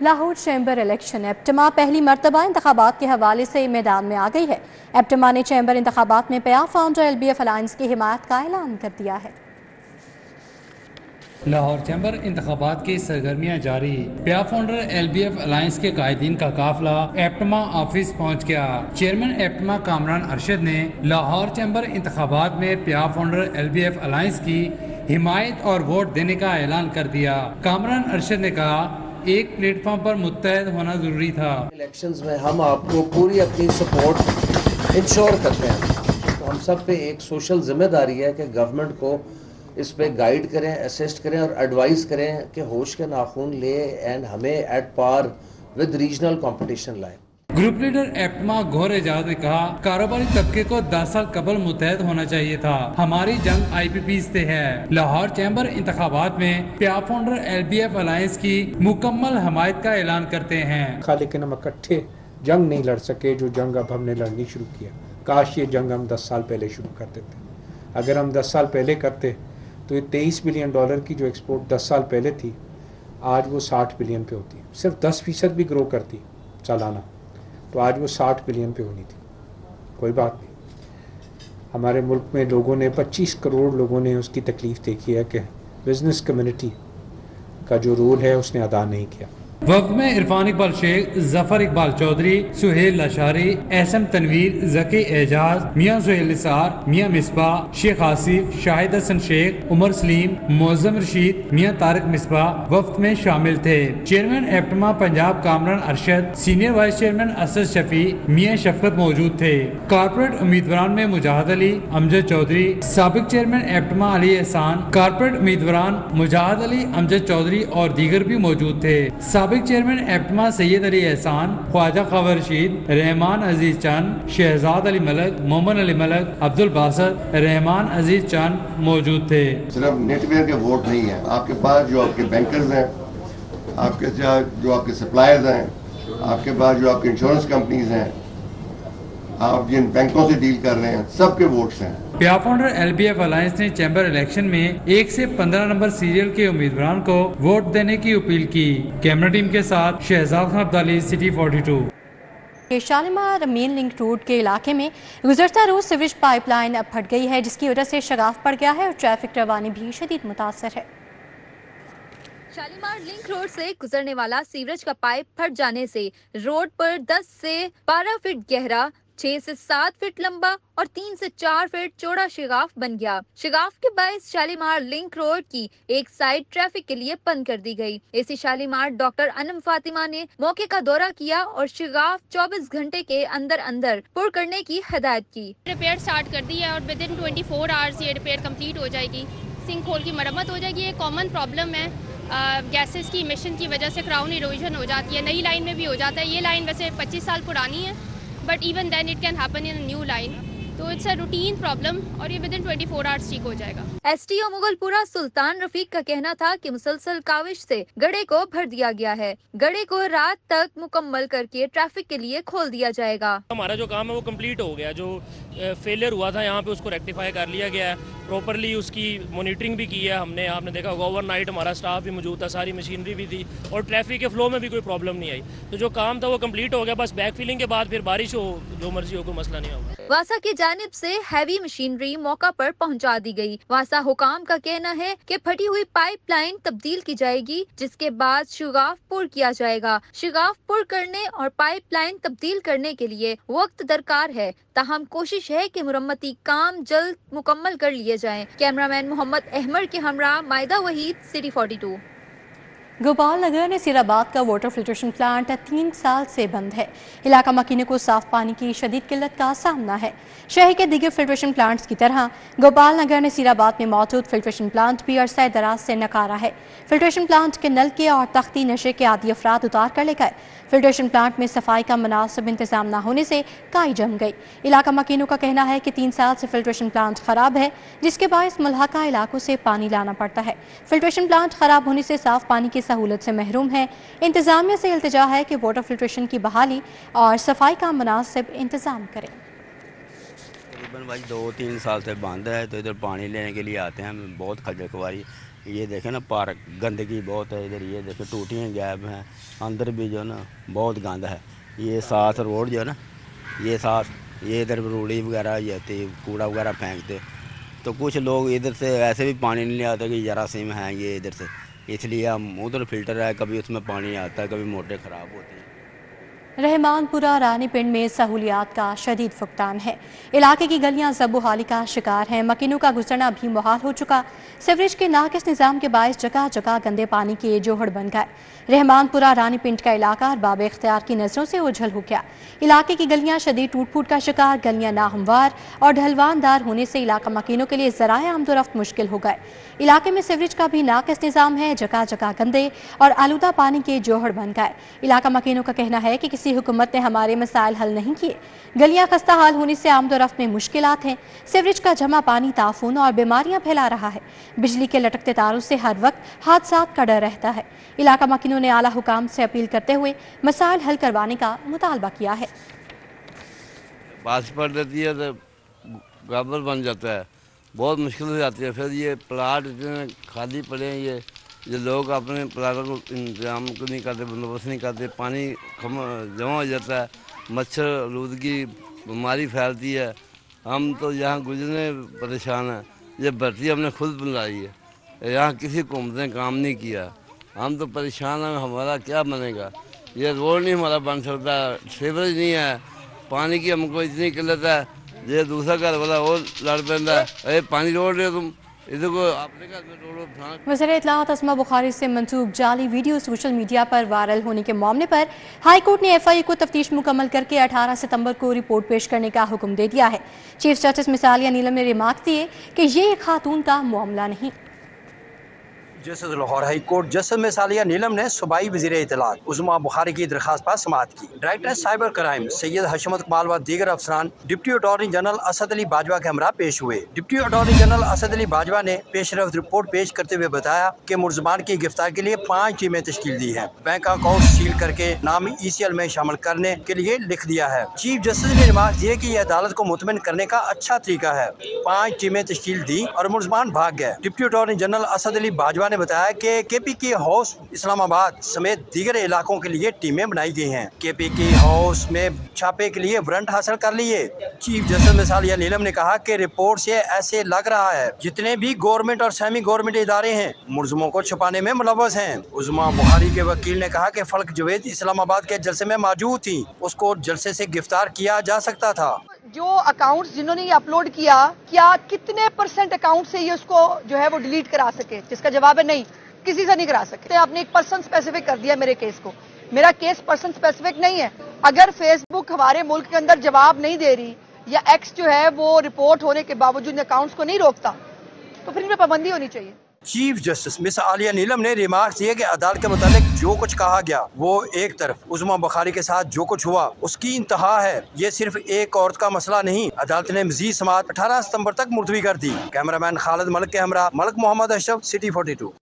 Lahore chamber election APTMA پہلی مرتبہ انتخابات کے حوالے سے میدان میں آ گئی ہے۔ ایپٹما نے چیمبر انتخابات میں پیا فاؤنڈر LBF الائنس کی حمایت کا اعلان کر دیا ہے۔ لاہور چیمبر انتخابات کی سرگرمیاں جاری، پیا فاؤنڈر LBF الائنس کے قائدین کا قافلہ ایپٹما آفس پہنچ گیا۔ چیئرمین ایپٹما کامران ارشد نے لاہور چیمبر انتخابات میں پیا فاؤنڈر LBF الائنس کی حمایت اور ووٹ دینے کا اعلان کر دیا۔ کامران ارشد نے کہا ایک پلیٹ فارم پر متحد ہونا ضروری تھا۔ الیکشنز میں ہم آپ کو پوری اپنی سپورٹ انشور کرتے ہیں، تو ہم سب پہ ایک سوشل ذمہ داری ہے کہ گورنمنٹ کو اس پہ گائیڈ کریں، اسسٹ کریں اور ایڈوائز کریں کہ ہوش کے ناخن لے اینڈ ہمیں at par with regional competition لائیں۔ گروپ لیڈر ایپٹما گور اعجاز نے کہا کاروباری طبقے کو 10 سال قبل متحد ہونا چاہیے تھا، ہماری جنگ IPPs سے ہے۔ لاہور چیمبر انتخابات میں پیا فاؤنڈر LBF الائنس کی مکمل حمایت کا اعلان کرتے ہیں۔ لیکن ہم اکٹھے جنگ نہیں لڑ سکے جو جنگ اب ہم نے لڑنی شروع کیا۔ کاش یہ جنگ ہم 10 سال پہلے شروع کر دیتے۔ اگر ہم 10 سال پہلے کرتے تو یہ $23 بلین کی جو ایکسپورٹ 10 سال پہلے تھی آج وہ 60 بلین پہ ہوتی، صرف 10% بھی گرو کرتی سالانہ تو آج وہ 60 بلین پہ ہونی تھی۔ کوئی بات نہیں، ہمارے ملک میں لوگوں نے 25 کروڑ لوگوں نے اس کی تکلیف دیکھی ہے کہ بزنس کمیونٹی کا جو رول ہے اس نے ادا نہیں کیا۔ وفد میں عرفان اقبال شیخ، ظفر اقبال چودھری، سہیل لاشاری، SM تنویر، ذکی اعجاز، میاں سہیل نثار، میاں مصباح، شیخ آصف، شاہد حسن شیخ، عمر سلیم، معظم رشید، میاں طارق مصباح وفد میں شامل تھے۔ Chairman APTMA Punjab Kamran Arshad, senior vice chairman Asad Shafi, Mian Shafqat موجود تھے۔ کارپوریٹ امیدواران میں مجاہد علی، امجد چودھری، سابق چیئرمین ایپٹما علی احسان، کارپوریٹ امیدواران مجاہد علی، امجد چودھری اور دیگر بھی موجود تھے۔ سابق چیئرمین ایپٹما سید علی احسان، خواجہ خاور رشید، رحمان عزیز چند، شہزاد علی ملک، مومن علی ملک، عبد الباسط، رحمان عزیز چند موجود تھے۔ صرف نیٹ ویئر کے ووٹ نہیں ہیں، آپ کے پاس جو آپ کے بینکرز ہیں، آپ کے جو آپ کے سپلائرز ہیں، آپ کے پاس جو آپ کے انشورنس کمپنیز ہیں، آپ جن بینکوں سے ڈیل کر رہے ہیں، سب کے ووٹس ہیں۔ پیا فاؤنڈر LBF الائنس نے چیمبر الیکشن میں 1 سے 15 نمبر سیریل کے امیدواران کو ووٹ دینے کی اپیل کی۔ کیمرہ ٹیم کے ساتھ شہزاد خان عبدالی، سٹی 42۔ شالیمار مین لنک روڈ کے علاقے میں گزشتہ روز سیوریج پائپ لائن اب پھٹ گئی ہے، جس کی وجہ سے شگاف پڑ گیا ہے اور ٹریفک روانی بھی شدید متاثر ہے۔ شالیمار لنک روڈ سے گزرنے والا سیوریج کا پائپ پھٹ جانے سے روڈ پر 10 سے 12 فٹ گہرا، 6 سے 7 فٹ لمبا اور 3 سے 4 فٹ چوڑا شگاف بن گیا۔ شگاف کے باعث شالیمار لنک روڈ کی ایک سائڈ ٹریفک کے لیے بند کر دی گئی۔ AC شالیمار ڈاکٹر انم فاطمہ نے موقع کا دورہ کیا اور شگاف 24 گھنٹے کے اندر اندر پر کرنے کی ہدایت کی۔ ریپیئر سٹارٹ کر دی ہے اور ود ان 24 آورز یہ ریپیئر کمپلیٹ ہو جائے گی، سنک ہول کی مرمت ہو جائے گی۔ یہ کامن پرابلم ہے، گیسز کی امیشن کی وجہ سے کراؤن ایروژن ہو جاتی ہے، نئی لائن میں بھی ہو جاتا ہے۔ یہ لائن ویسے 25 سال پرانی ہے، but even then it can happen in new line, تو اٹس اے روٹین پرابلم اور یہ ود ان 24 آورز ٹھیک ہو جائے گا۔ STO مغل پورہ سلطان رفیق کا کہنا تھا کہ مسلسل کاوش سے گڑھے کو بھر دیا گیا ہے، گڑھے کو رات تک مکمل کر کے ٹریفک کے لیے کھول دیا جائے گا۔ ہمارا جو کام ہے وہ کمپلیٹ ہو گیا، جو فیلئر ہوا تھا یہاں پہ اس کو ریکٹیفائی کر لیا گیا ہے، پراپرلی اس کی مانیٹرنگ بھی کی ہے ہم نے۔ آپ نے دیکھا ہوگا اوور نائٹ ہمارا سٹاف بھی موجود تھا، ساری مشینری بھی تھی اور ٹریفک کے فلو میں بھی کوئی پرابلم نہیں آئی، تو جو کام تھا وہ کمپلیٹ ہو گیا۔ بس بیک فیلنگ کے بعد پھر بارش ہو جو مرضی ہو، کوئی مسئلہ نہیں ہوگا۔ واسا کی جانب سے ہیوی مشینری موقع پر پہنچا دی گئی۔ واسا حکام کا کہنا ہے کہ پھٹی ہوئی پائپ لائن تبدیل کی جائے گی، جس کے بعد شگاف پر کیا جائے گا۔ شگاف پر کرنے اور پائپ لائن تبدیل کرنے کے لیے وقت درکار ہے، تاہم کوشش ہے کہ مرمتی کام جلد مکمل کر لیے جائیں۔ کیمرامین محمد احمد کے ہمراہ مائدہ وحید، سٹی 42۔ گوپال نگر نصیر آباد کا واٹر فلٹریشن پلانٹ 3 سال سے بند ہے۔ علاقہ مکینوں کو صاف پانی کی شدید قلت کا سامنا ہے۔ شہر کے دیگر فلٹریشن پلانٹس کی طرح گوپال نگر نصیر آباد میں موجود فلٹریشن پلانٹ بھی عرصہ دراز سے ناکارہ ہے۔ فلٹریشن پلانٹ کے نلکے اور تختی نشے کے عادی افراد اتار کر لے گئے۔ فلٹریشن پلانٹ میں صفائی کا مناسب انتظام نہ ہونے سے کائی جم گئی۔ علاقہ مکینوں کا کہنا ہے کہ 3 سال سے فلٹریشن پلانٹ خراب ہے، جس کے باعث ملحقہ علاقوں سے پانی لانا پڑتا ہے۔ فلٹریشن پلانٹ خراب ہونے سے صاف پانی کی سہولت سے محروم ہے۔ انتظامیہ سے التجا ہے کہ واٹر فلٹریشن کی بحالی اور صفائی کا مناسب انتظام کریں۔ تقریباً 2-3 سال سے بند ہے، تو ادھر پانی لینے کے لیے آتے ہیں، ہمیں بہت خجل خواری ये देखें ना पार्क, गंदगी बहुत है इधर, ये देखें टूटियाँ गैप हैं, अंदर भी जो है ना बहुत गंद है। ये साथ रोड जो है ना, ये साथ ये इधर रूढ़ी वगैरह जाती, कूड़ा वगैरह फेंकते, तो कुछ लोग इधर से ऐसे भी पानी नहीं ले आते कि जरासीम हैं ये इधर से, इसलिए हम उधर फिल्टर है, कभी उसमें पानी आता है, कभी मोटरें ख़राब होती हैं। रहमानपुरा रानीपिंड में सहूलियात का शदीद फुकदान है। इलाके की गलियां ज़ब-ओ-हाली का शिकार हैं, मकीनों का गुजरना भी मुहाल हो चुका। सीवरेज के नाकिस निज़ाम के बायस जगह जगह गंदे पानी के जोहड़ बन गए। रहमानपुरा रानीपिंड का इलाका अरबाब इख्तियार की नज़रों से ओझल हो गया। इलाके की गलियां शदीद टूट फूट का शिकार, गलियां नाहमवार और ढलवानदार होने से इलाका मकीनों के लिए ज़राए आमदोरफ्त मुश्किल हो गए। इलाके में सीवरेज का भी नाकिस निज़ाम है, जगह जगह गंदे और आलूदा पानी के जोहड़ बन गए। इलाका मकीनों का कहना है कि किसी हुकूमत ने हमारे मसाइल हल नहीं किए। गलियां खस्ता हाल होने से आमदोरफ्त में मुश्किलात हैं। सीवरेज का जमा पानी ताफून और बीमारियां फैला रहा है। बिजली के लटकते तारों से हर वक्त हादसात का डर रहता है। इलाका मकीनों ने आला हुकाम से अपील करते हुए मसाइल हल करवाने का मुतालबा किया है। बारिश पड़ देती है तो गड़बड़ बन जाता है, बहुत मुश्किल हो जाती है। फिर ये प्लाट इतने खाली पड़े हैं, ये लोग अपने प्लाटों को इंतजाम को नहीं करते, बंदोबस्त नहीं करते, पानी जमा हो जाता है, मच्छर आलूदगी बीमारी फैलती है। हम तो यहाँ गुजरने परेशान हैं। ये भर्ती हमने खुद बुलाई है, यहाँ किसी हुकूमत ने काम नहीं किया। हम तो परेशान हैं, हमारा क्या बनेगा। ये रोड नहीं हमारा बन सकता, सीवरेज नहीं है, पानी की हमको इतनी किल्लत है। ये दूसरा घर वाला और लड़ पैदा है, अरे पानी रोड रहे तुम इधर को अपने घर में रोड। वज़ीर इत्तलाआत अस्मा बुखारी से मंसूब जाली वीडियो सोशल मीडिया पर वायरल होने के मामले पर हाई कोर्ट ने FIA को तफ्तीश मुकम्मल करके 18 सितंबर को रिपोर्ट पेश करने का हुक्म दे दिया है। चीफ जस्टिस मिसालिया नीलम ने रिमार्क दिए कि ये खातून का मामला नहीं। Justice Lahore high court justice मिसालिया नीलम ने सूबाई वज़ीर इत्तलाआत उस्मा बुखारी की दरखास्त पर समाअत की। Director cyber crime Syed Hashmat Kamal व दीगर अफसरान deputy attorney general Asad Ali Bajwa के हमरा पेश हुए। Deputy attorney general Asad Ali Bajwa ने पेशरफ्त रिपोर्ट पेश करते हुए बताया कि मुलज़मान की गिरफ्तारी के लिए 5 टीमें तश्कील दी हैं। बैंक अकाउंट सील करके नाम ECL में शामिल करने के लिए लिख दिया है। चीफ जस्टिस ने रिमार्क दिए कि यह अदालत को मुतमिन करने का अच्छा तरीका है। 5 टीमें तश्कील दी और मुलज़मान भाग गए। Deputy attorney general Asad Ali Bajwa ने बताया कि KPK हाउस इस्लामाबाद समेत दीगर इलाकों के लिए टीमें बनाई गई हैं। KPK हाउस में छापे के लिए वारंट हासिल कर लिए। चीफ जस्टिस मिसालिया नीलम ने कहा कि रिपोर्ट से ऐसे लग रहा है जितने भी गवर्नमेंट और सेमी गवर्नमेंट इदारे हैं मुलज़मों को छुपाने में मुलव्वस हैं। उस्मा बुखारी के वकील ने कहा कि फल्क जवेद इस्लामाबाद के जलसे में मौजूद थी, उसको जलसे से गिरफ्तार किया जा सकता था। जो अकाउंट्स जिन्होंने ये अपलोड किया, क्या कितने % अकाउंट से ये उसको जो है वो डिलीट करा सके? जिसका जवाब है नहीं, किसी से नहीं करा सकते। आपने एक पर्सन स्पेसिफिक कर दिया मेरे केस को, मेरा केस पर्सन स्पेसिफिक नहीं है। अगर फेसबुक हमारे मुल्क के अंदर जवाब नहीं दे रही या X जो है वो रिपोर्ट होने के बावजूद अकाउंट्स को नहीं रोकता, तो फिर इनमें पाबंदी होनी चाहिए। चीफ जस्टिस मिस आलिया नीलम ने रिमार्क दिए कि अदालत के मुताबिक जो कुछ कहा गया वो एक तरफ, उस्मा बुखारी के साथ जो कुछ हुआ उसकी इंतहा है। ये सिर्फ एक औरत का मसला नहीं। अदालत ने मजीद समाअत 18 सितंबर तक मुलतवी कर दी। कैमरामैन खालिद मलिक के हमरा मलिक मोहम्मद अशरफ, सिटी 42।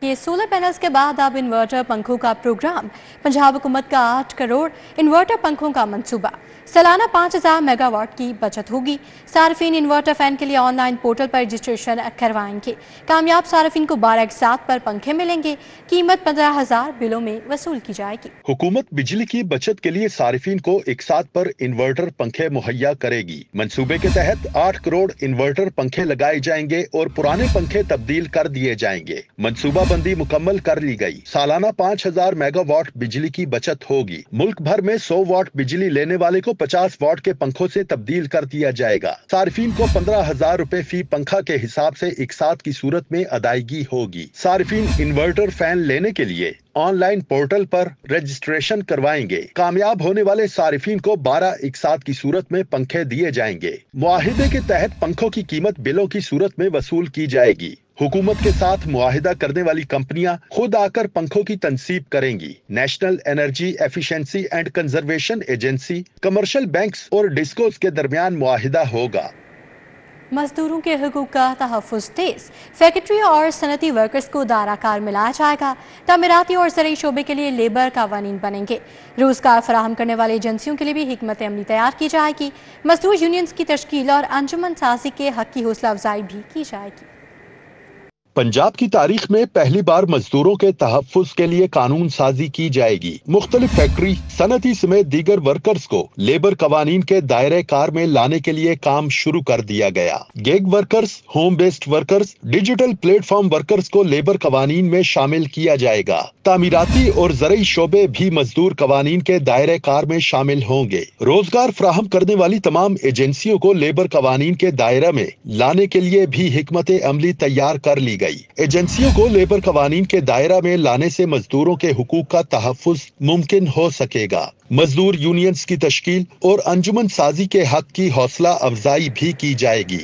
ये सोलर पैनल्स के बाद अब इन्वर्टर पंखों का प्रोग्राम। पंजाब हुकूमत का 8 करोड़ इन्वर्टर पंखों का मंसूबा। सालाना 5000 मेगावाट की बचत होगी। सार्फिन इन्वर्टर फैन के लिए ऑनलाइन पोर्टल पर रजिस्ट्रेशन करवाएंगे। कामयाब सार्फिन को 12 एक साथ पर पंखे मिलेंगे। कीमत 15,000 बिलों में वसूल की जाएगी। हुकूमत बिजली की बचत के लिए सार्फिन को एक साथ पर इन्वर्टर पंखे मुहैया करेगी। मंसूबे के तहत 8 करोड़ इन्वर्टर पंखे लगाए जाएंगे और पुराने पंखे तब्दील कर दिए जाएंगे। मंसूबा बंदी मुकम्मल कर ली गई। सालाना 5000 मेगावाट बिजली की बचत होगी। मुल्क भर में 100 वाट बिजली लेने वाले को 50 वाट के पंखों से तब्दील कर दिया जाएगा। सार्फिन को 15,000 रुपए फी पंखा के हिसाब से एक साथ की सूरत में अदायगी होगी। सार्फिन इन्वर्टर फैन लेने के लिए ऑनलाइन पोर्टल पर रजिस्ट्रेशन करवाएंगे। कामयाब होने वाले सार्फिन को 12 एक साथ की सूरत में पंखे दिए जाएंगे। मुआहिदे के तहत पंखों की कीमत बिलों की सूरत में वसूल की जाएगी। हुकूमत के साथ मुआहिदा करने वाली कंपनियां खुद आकर पंखों की तनसीब करेंगी। National energy efficiency and conservation agency, commercial banks और डिस्कोस के दरमियान मुआहिदा होगा। मजदूरों के हुकूक का तहफ़्फ़ुज़ तेज। फैक्ट्री और सनती वर्कर्स को दायरा-कार मिलाया जाएगा। तामीराती और ज़रूरी शोबे के लिए लेबर कावानीन बनेंगे। रोजगार फराहम करने वाली एजेंसियों के लिए भी हिकमत अमली तैयार की जाएगी। मजदूर यूनियंस की तश्कील और अंजुमन साजी के हक की हौसला अफजाई भी की जाएगी। पंजाब की तारीख में पहली बार मजदूरों के तहफ्फुज के लिए कानून साजी की जाएगी। मुख्तलिफ फैक्ट्री, सनती समेत दीगर वर्कर्स को लेबर कवानीन के दायरे कार में लाने के लिए काम शुरू कर दिया गया। Gig workers, home based workers, digital platform workers को लेबर कवानीन में शामिल किया जाएगा। तामीराती और ज़रई शोबे भी मजदूर कवानीन के दायरे कार में शामिल होंगे। रोजगार फराहम करने वाली तमाम एजेंसियों को लेबर कवानीन के दायरे में लाने के लिए भी हिकमत अमली तैयार कर ली गई। एजेंसियों को लेबर कवानीन के दायरा में लाने से मजदूरों के हुकूक का तहफ्फुज मुमकिन हो सकेगा। मजदूर यूनियंस की तश्कील और अंजुमन साजी के हक की हौसला अफजाई भी की जाएगी।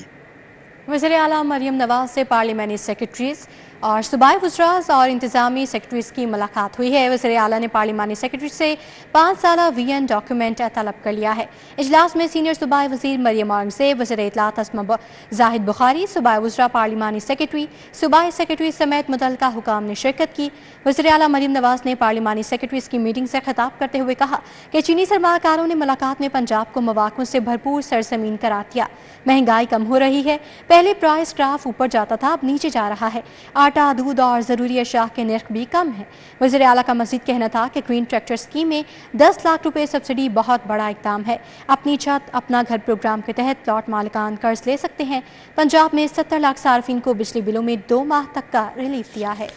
वज़ीर आला मरियम नवाज से पार्लियामानी सेक्रेटरीज और सूबाई वज़रात और इंतजामी सेक्रेटरीज की मुलाकात हुई है। वज़ीर आला ने पार्लियामानी सेक्रेटरी से 5 साला VN डॉक्यूमेंट तलब कर लिया है। इजलास में सीनियर सूबाई वज़ीर मरियम औरंगज़ेब, वज़ीर इत्तलात अस्मा जाहिद बुखारी, सूबाई वज़रा, पार्लियामानी सेक्रेटरी, सूबाई सेक्रेटरी समेत मुतल्लिका हुकाम ने शिरकत की। वज़ीर आला मरियम नवाज ने पार्लियामानी सेक्रेटरीज की मीटिंग से खिताब करते हुए कहा कि चीनी सरमाकारों ने मुलाकात में पंजाब को मौक़ों से भरपूर सरजमीन करार दिया। महंगाई कम हो रही है, पहले प्राइस ग्राफ ऊपर जाता था, अब नीचे जा रहा है। आटा, दूध और ज़रूरी अशिया के नर्ख भी कम है। वज़ीर आला का मज़ीद कहना था कि ग्रीन ट्रैक्टर स्कीम में 10 लाख रुपए सब्सिडी बहुत बड़ा इक़दाम है। अपनी छत अपना घर प्रोग्राम के तहत प्लॉट मालिकान कर्ज ले सकते हैं। पंजाब में 70 लाख सार्फिन को बिजली बिलों में 2 माह तक का रिलीफ दिया है।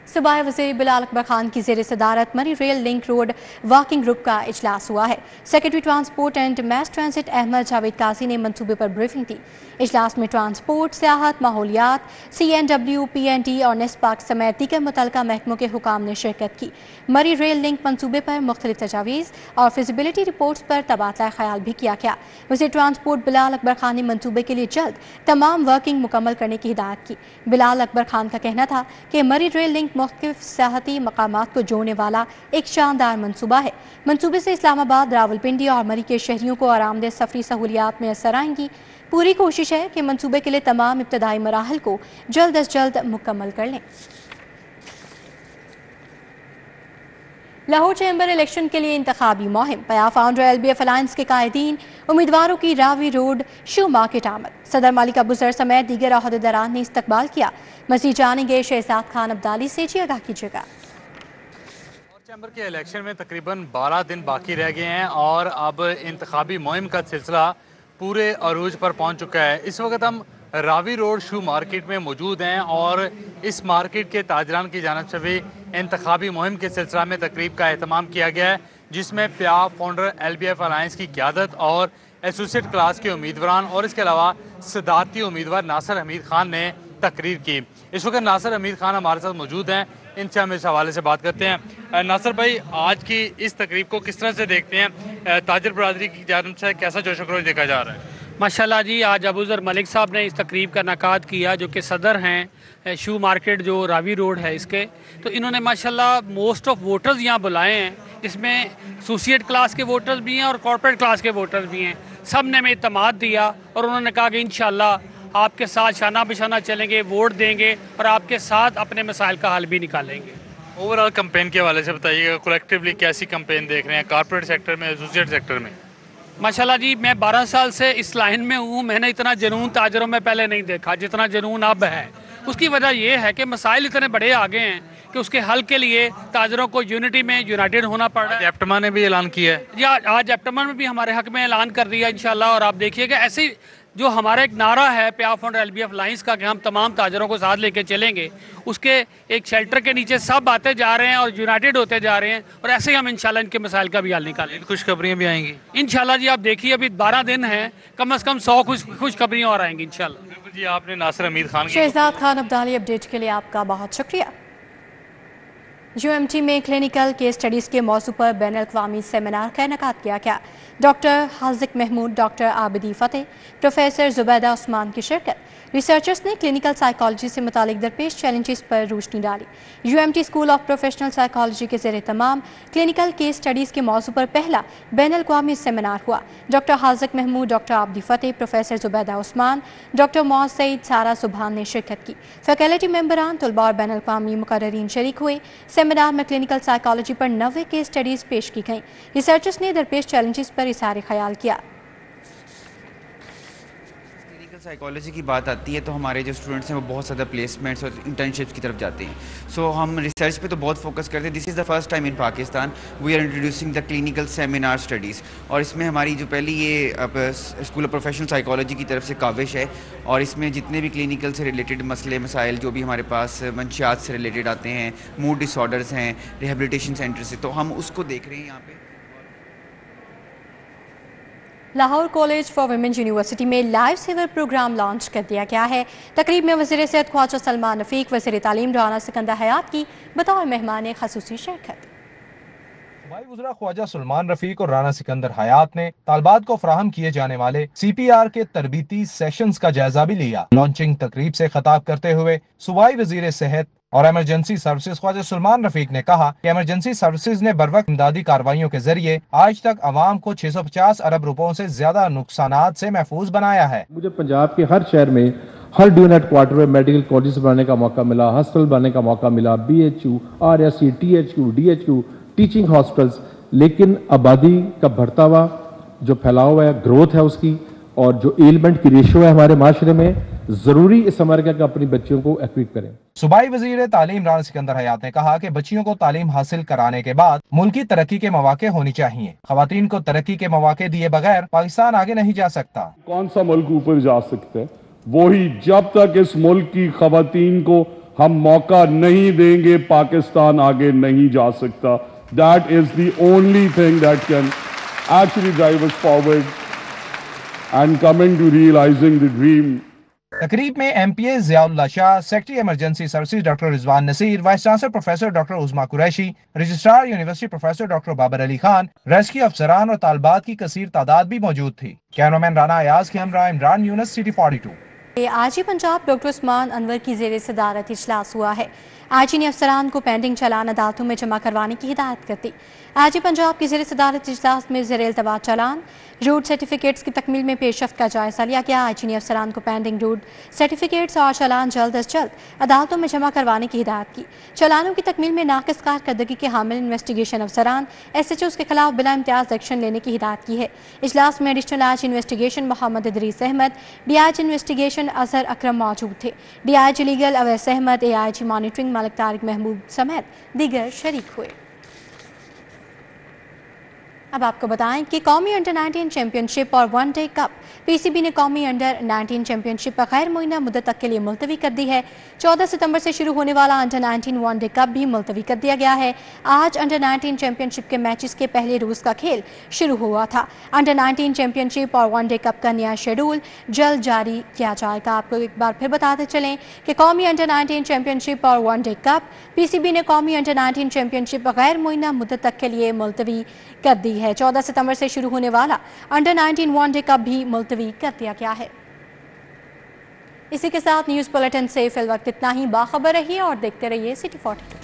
सूबाई वज़ीर बिलाल अकबर खान की ज़ेर सदारत Murree rail link road working group का इजलास हुआ है। Secretary transport and mass transit Ahmad Javed Qazi ने मंसूबे पर ब्रीफिंग दी। इजलास में ट्रांसपोर्ट, सियाहत, माहौलियात, CNW, PND और नेस्पाक समेत दीगर मुतल्लिका महकमों के हुकाम ने शिरकत की। मरी रेल लिंक मंसूबे पर मुख्तलिफ तजावीज़ और फिजिबिलिटी रिपोर्ट्स पर तबादला ख्याल भी किया गया। वज़ीर ट्रांसपोर्ट बिलाल अकबर खान ने मंसूबे के लिए जल्द तमाम वर्किंग मुकम्मल करने की हिदायत की। बिलाल अकबर खान का कहना था कि मरी रेल लिंक मुख्तलिफ सियाहती मकामात को जोड़ने वाला एक शानदार मंसूबा है। मंसूबे से इस्लामाबाद, रावलपिंडी और मरी के शहरियों को आरामदेह सफरी सहूलियात में असर आएंगी। पूरी कोशिश है कि मंसूबे के लिए तमाम इब्तदाई मराहल को जल्द अज जल्द मुकम्मल कर लें। लाहौर चैम्बर इलेक्शन के लिए इंतखाबी मुहिम, पया फाउंडर LBF अलायंस के कायदीन, उम्मीदवारों की रावी रोड शू मार्केट आमद। सदर मालिक अबूजर समेत दीगर अहदेदारान ने इस्तकबाल किया। मज़ीद जानेंगे शहजाद खान अब्दाली से। जी आगाह कीजिएगा। चैम्बर के इलेक्शन में तकरीबन 12 दिन बाकी रह गए हैं और अब इंतखाबी मुहिम का सिलसिला पूरे अरूज पर पहुंच चुका है। इस वक्त हम रावी रोड शू मार्केट में मौजूद हैं और इस मार्केट के ताजरान की जानिब से भी इंतखाबी मुहिम के सिलसिला में तकरीब का एहतमाम किया गया है, जिसमें प्या फाउंडर LBF अलायंस की क़यादत और एसोसिएट क्लास के उम्मीदवार और इसके अलावा सदारती उम्मीदवार नासिर हमीद खान ने तकरीर की। इस वक्त नासिर हमीद खान हमारे साथ मौजूद हैं, इनसे हम इस हवाले से बात करते हैं। नासिर भाई, आज की इस तकरीब को किस तरह से देखते हैं? ताजर बरादरी की जानिब से कैसा जोश खरोश देखा जा रहा है? माशाल्लाह जी, आज अबूजर मलिक साहब ने इस तकरीब का इनेकाद किया, जो कि सदर हैं शू मार्केट जो रावी रोड है इसके। तो इन्होंने माशाल्लाह मोस्ट ऑफ वोटर्स यहाँ बुलाए हैं। इसमें एसोसिएट क्लास के वोटर्स भी हैं और कॉर्पोरेट क्लास के वोटर्स भी हैं। सब ने हमें इत्मीनान दिया और उन्होंने कहा कि इंशाल्लाह आपके साथ शाना बिशाना चलेंगे, वोट देंगे और आपके साथ अपने मसाइल का हल भी निकालेंगे। ओवरऑल कैंपेन के हवाले से बताइएगा, कलेक्टिवली कैसी कैंपेन देख रहे हैं कॉर्पोरेट सेक्टर में, एसोसिएट सेक्टर में? माशाल्लाह जी, मैं 12 साल से इस लाइन में हूँ। मैंने इतना जुनून ताजरों में पहले नहीं देखा जितना जुनून अब है। उसकी वजह यह है कि मसाइल इतने बड़े आ गए हैं कि उसके हल के लिए ताजरों को यूनिटी में यूनाइटेड होना पड़ रहा है। एप्टमा ने भी ऐलान किया है या आज एप्टमा में भी हमारे हक में ऐलान कर दिया इंशाल्लाह। और आप देखिएगा ऐसे ही जो हमारा एक नारा है प्या फाउंडर LBF अलायंस का कि हम तमाम ताजरों को साथ लेके चलेंगे, उसके एक शेल्टर के नीचे सब आते जा रहे हैं और यूनाइटेड होते जा रहे हैं और ऐसे ही हम इंशाल्लाह इनके मसाइल का भी हल निकालेंगे। खुशखबरियाँ भी आएंगी इंशाल्लाह जी। आप देखिए अभी 12 दिन हैं, कम से कम 100 खुशखबरियाँ और आएंगी इंशाल्लाह जी। आपने नासिर हमीद खान शहजाद खान अब्दाली अपडेट के लिए आपका बहुत शुक्रिया। UMT में क्लिनिकल केस स्टडीज़ के मौजू पर बैन अल-अक़वामी सेमिनार का इनेकाद किया गया। डॉक्टर हाज़िक महमूद, डॉक्टर आबिदी फ़तेह, प्रोफेसर ज़ुबैदा उस्मान की शिरकत। रिसर्चर्स ने क्लिनिकल साइकोलॉजी से मुतालिक दरपेश चैलेंजेस पर रोशनी डाली। UMT school of professional psychology के ज़ेर तमाम क्लिनिकल केस स्टडीज़ के मौजू पर पहला बैन अल-अक़वामी सेमिनार हुआ। डॉक्टर हाज़िक महमूद, डॉक्टर आबिदी फ़तेह, प्रोफेसर ज़ुबैदा उस्मान, डॉक्टर मौज सईद, सारा सुबहान ने शिरकत की। फैकल्टी मेंबरान, तलबा और बैन अल-अक़वामी मुक़र्ररीन शरीक हुए। सेमिनार में क्लिनिकल साइकोलॉजी पर 90 केस स्टडीज़ पेश की गईं। रिसर्चर्स ने दरपेश चैलेंजेस पर इज़हार ख्याल किया। سائیکالوجی کی بات آتی ہے تو ہمارے جو اسٹوڈنٹس ہیں وہ بہت زیادہ پلیسمنٹس اور انٹرنشپس کی طرف جاتے ہیں. سو ہم ریسرچ پہ تو بہت فوکس کرتے ہیں. This is the first time in Pakistan we are introducing the clinical seminar studies, اور اس میں ہماری جو پہلی یہ اسکول آف پروفیشنل سائیکالوجی کی طرف سے کاوش ہے, اور اس میں جتنے بھی کلینکل سے ریلیٹڈ مسئلے مسائل جو بھی ہمارے پاس منشیات سے ریلیٹڈ آتے ہیں, موڈ ڈس آرڈرز ہیں, ریہیبلیٹیشن سینٹر سے, تو ہم اس کو دیکھ رہے ہیں یہاں پہ. Lahore college for women university میں لائف سیور پروگرام لانچ کر دیا گیا ہے. تقریب میں وزیر صحت خواجہ سلمان رفیق, وزیر تعلیم رانا سکندر حیات کی بطور مہمان خصوصی شرکت. صوبائی وزراء خواجہ سلمان رفیق اور رانا سکندر حیات نے طالبات کو فراہم کیے جانے والے CPR کے تربیتی سیشنز کا جائزہ بھی لیا. لانچنگ تقریب سے خطاب کرتے ہوئے صوبائی وزیر صحت اور ایمرجنسی سروسز خواجہ سلمان رفیق نے کہا کہ ایمرجنسی سروسز نے بروقت امدادی کارروائیوں کے ذریعے آج تک عوام کو 650 ارب روپوں سے زیادہ نقصانات سے محفوظ بنایا ہے. مجھے پنجاب کے ہر شہر میں ہر ڈیون ہیڈ کوارٹر میں میڈیکل کالجز بنانے کا موقع ملا, ہاسپٹل بنانے کا موقع ملا, BHU, RSC, THQ, DHQ, teaching hospitals. لیکن آبادی کا بڑھتا ہوا جو پھیلاؤ ہے, گروتھ ہے اس کی, اور جو ایلمنٹ کی ریشو ہے ہمارے معاشرے میں, ضروری اس امریکہ کا اپنی بچیوں کو ایکویپ کریں. صوبائی وزیر تعلیم رانا سکندر حیات نے کہا کہ بچیوں کو تعلیم حاصل کرانے کے بعد ملکی ترقی کے مواقع ہونی چاہیے. خواتین کو ترقی کے مواقع دیے بغیر پاکستان آگے نہیں جا سکتا. کون سا ملک اوپر جا سکتا ہے؟ وہی جب تک اس ملک کی خواتین کو ہم موقع نہیں دیں گے پاکستان آگے نہیں جا سکتا. That is the only thing that can actually drive us forward and coming to realizing the dream. تقریب میں MPA Zia Ullah Shah, secretary emergency services doctor Rizwan Naseer, vice chancellor professor doctor Uzma Qureshi, registrar university professor doctor Babar Ali Khan, rescue افسران اور طالبات کی کثیر تعداد بھی موجود تھی. کیمرامین رانا ایاز کے ہمراہ عمران یونس, سٹی 42. آج ہی پنجاب ڈاکٹر عثمان انور کی زیر صدارت اجلاس ہوا ہے. آج نے افسران کو پینڈنگ چالان عدالتوں میں جمع کروانے کی ہدایت کر دی. آج پنجاب کی زیر صدارت اجلاس میں زیر التوا چالان روٹ سرٹیفکیٹس کی تکمیل میں پیش رفت کا جائزہ لیا گیا. آج نے افسران کو پینڈنگ روٹ سرٹیفکیٹس اور چالان جلد از جلد عدالتوں میں جمع کروانے کی ہدایت کی. چالانوں کی تکمیل میں ناقص کارکردگی کے حامل انویسٹیگیشن افسران SHOs کے خلاف بلا امتیاز ایکشن لینے کی ہدایت کی ہے. اجلاس میں additional I G investigation Muhammad Idrees Ahmad, DIG investigation Azhar Akram موجود تھے. DIG legal Owais Ahmad, AIG monitoring Malik Tariq Mahmood سمیت دیگر شریک ہوئے. اب آپ کو بتائیں کہ قومی انڈر 19 چیمپئن شپ اور ون ڈے کپ PCB نے قومی انڈر 19 چیمپئن شپ غیر معینہ مدت تک کے لیے ملتوی کر دی ہے. 14 ستمبر سے شروع ہونے والا انڈر 19 ون ڈے کپ بھی ملتوی کر دیا گیا ہے. آج انڈر 19 چیمپئن شپ کے میچز کے پہلے روز کا کھیل شروع ہوا تھا. انڈر 19 چیمپئن شپ اور ون ڈے کپ کا نیا شیڈول جلد جاری کیا جائے گا. آپ کو ایک بار پھر بتاتے چلیں کہ قومی انڈر 19 چیمپئن شپ اور ون ڈے کپ PCB نے قومی انڈر 19 چیمپئن شپ غیر معینہ مدت تک کے لیے ملتوی کر دی ہے. 14 ستمبر سے شروع ہونے والا انڈر 19 ون ڈے کپ بھی ملتوی کر دیا گیا ہے. اسی کے ساتھ نیوز بلیٹن سے فی الوقت اتنا ہی. باخبر رہیے اور دیکھتے رہیے سٹی 42.